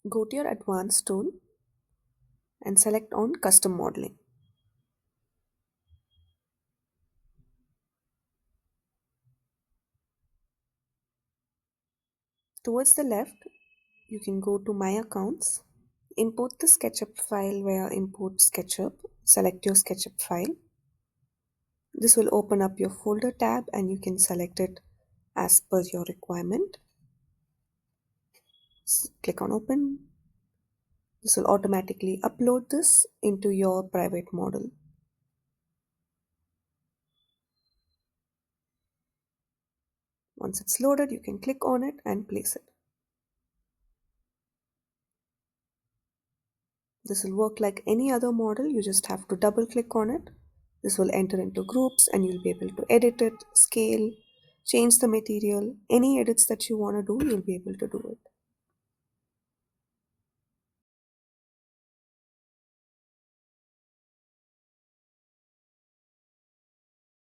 Go to your Advanced tool and select on Custom Modeling. Towards the left, you can go to My Accounts, import the SketchUp file via Import SketchUp, select your SketchUp file. This will open up your folder tab and you can select it as per your requirement. Click on Open. This will automatically upload this into your private model. Once it's loaded, you can click on it and place it. This will work like any other model. You just have to double click on it. This will enter into groups and you'll be able to edit it, scale, change the material. Any edits that you want to do, you'll be able to do it.